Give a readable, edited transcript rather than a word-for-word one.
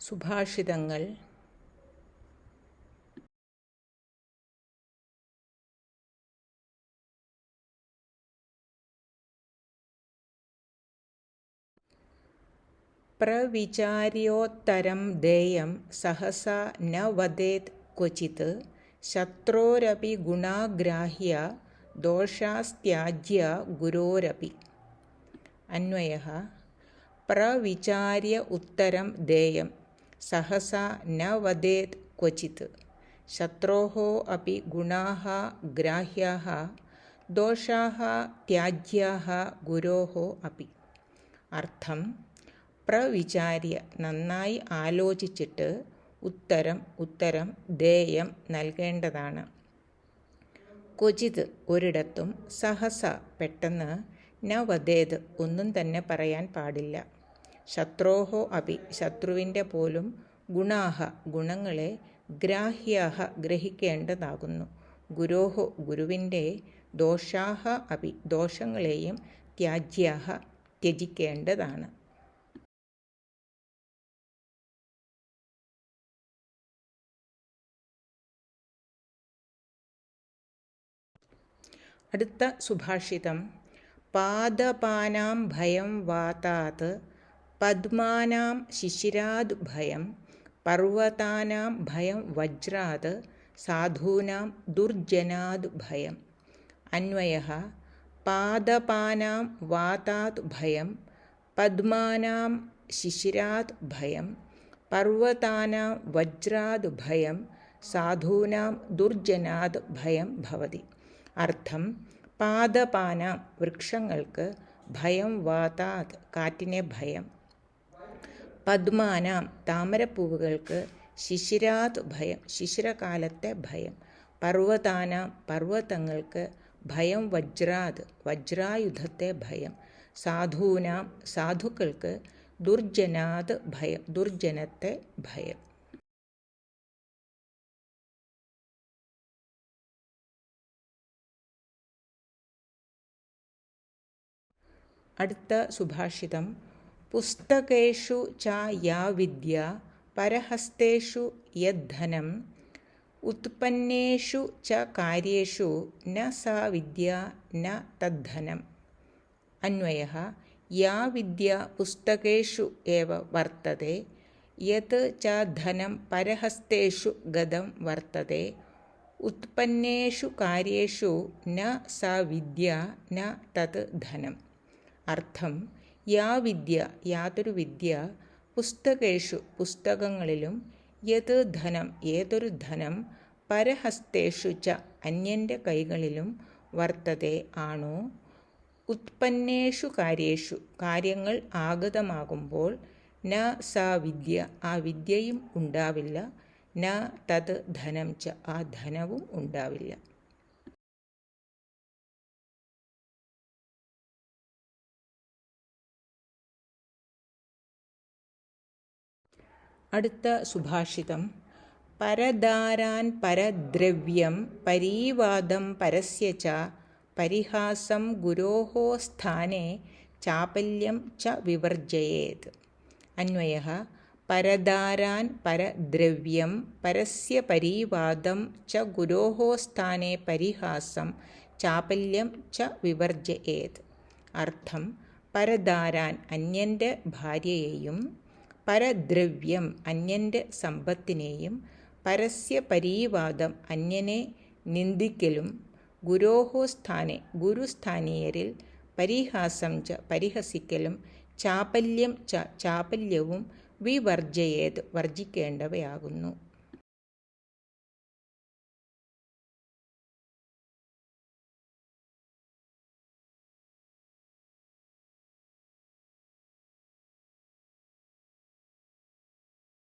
സുഭാഷിതങ്ങൾ. പ്രവിചാര്യോത്തരം ദേയം സഹസാ ന വദേത് ക്വചിത് ശത്രോരപി ഗുണാഗ്രാഹ്യ ദോഷാസ്ത്യാജ്യ ഗുരോരപി. അന്വയഃ: പ്രവിചാര്യ ഉത്തരം ദേയം സഹസാ ന വദേത് ക്വചിത് ശത്രോഃ അപി ഗുണാഃ ഗ്രാഹ്യാഃ ദോഷാഃ ത്യാജ്യാഃ ഗുരോഃ അപി. അർത്ഥം: പ്രവിചാര്യ നന്നായി ആലോചിച്ചിട്ട് ഉത്തരം ദേയം നൽകേണ്ടതാണ്. ക്വചിത് ഒരിടത്തും, സഹസ പെട്ടെന്ന്, ന വദേത് ഒന്നും തന്നെ പറയാൻ പാടില്ല. ശത്രോഃ അപി ശത്രുവിൻ്റെ പോലും, ഗുണാഃ ഗുണങ്ങളെ, ഗ്രാഹ്യാഃ ഗ്രഹിക്കേണ്ടതാകുന്നു, ഗുരോഃ ഗുരുവിൻ്റെ, ദോഷാഃ അപി ദോഷങ്ങളെയും, ത്യാജ്യാഃ ത്യജിക്കേണ്ടതാണ്. അടുത്ത സുഭാഷിതം. പാദപാനാം ഭയം വാതാത് പദ്മാനാം ശിശിരാദ് ഭയം പർവ്വതാനാം ഭയം വജ്രാത് സാധൂനാം ദുർജനാദ് ഭയം. അന്വയഃ: പാദപാനാം വാതാത് ഭയം പദ്മാനാം ശിശിരാദ് ഭയം പർവ്വതാനാം വജ്രാദ് ഭയം സാധൂനാം ദുർജനാദ് ഭയം ഭവതി. അർത്ഥം: പാദപാനാം വൃക്ഷങ്ങൾക്ക്, ഭയം വാതാത് കാറ്റിനെ ഭയം, പദ്മാനാം താമരപ്പൂവുകൾക്ക്, ശിശിരാത് ഭയം ശിശിരകാലത്തെ ഭയം, പർവ്വതാനാം പർവ്വതങ്ങൾക്ക്, ഭയം വജ്രാത് വജ്രായുധത്തെ ഭയം, സാധൂനാം സാധുക്കൾക്ക്, ദുർജനാത് ഭയം ദുർജനത്തെ ഭയം. അടുത്ത സുഭാഷിതം. പുസ്തകേഷു ച യാ വിദ്യ പരഹസ്തേഷു യദ്ധനം ഉത്പന്നേഷു ച കാര്യേഷു ന സാ വിദ്യ ന തദ്ധനം. അന്വയഃ: യാ വിദ്യ പുസ്തകേഷു ഏവ വർത്തതേ യത് ച ധനം പരഹസ്തേഷു ഗതം വർത്തതേ ഉത്പന്നേഷു കാര്യേഷു ന സാ വിദ്യ ന തത് ധനം. അർത്ഥം: യാ വിദ്യ യാതൊരു വിദ്യ, പുസ്തകേഷു പുസ്തകങ്ങളിലും, യത് ധനം ഏതൊരു ധനം, പരഹസ്തേഷു ച അന്യൻ്റെ കൈകളിലും, വർത്തതേ ആണോ, ഉത്പന്നേഷു കാര്യേഷു കാര്യങ്ങൾ ആഗതമാകുമ്പോൾ, ന സാ വിദ്യ ആ വിദ്യയും ഉണ്ടാവില്ല, ന തത് ധനം ച ആ ധനവും ഉണ്ടാവില്ല. അടുത്ത സുഭാഷിതം. പരദാരാൻ പരദ്രവ്യം പരീവാദം പരസ്യ ച പരിഹാസം ഗുരോഃ സ്ഥാനേ ചാപല്യം ച വിവർജയേത്. അന്വയഃ: പരദാരാൻ പരദ്രവ്യം പരസ്യ പരീവാദം ച ഗുരോഃ സ്ഥാനേ പരിഹാസം ചാപല്യം ച വിവർജയേത്. അർത്ഥം: പരദാരാൻ അന്യൻ്റെ ഭാര്യയെയും, പരദ്രവ്യം അന്യൻ്റെ സമ്പത്തിനെയും, പരസ്യ പരീവാദം അന്യനെ നിന്ദിക്കലും, ഗുരോഃ സ്ഥാനേ ഗുരുസ്ഥാനീയരിൽ, പരിഹാസം ച പരിഹസിക്കലും, ചാപല്യം ച ചാപല്യവും, വിവർജയേത് വർജിക്കേണ്ടവയാകുന്നു.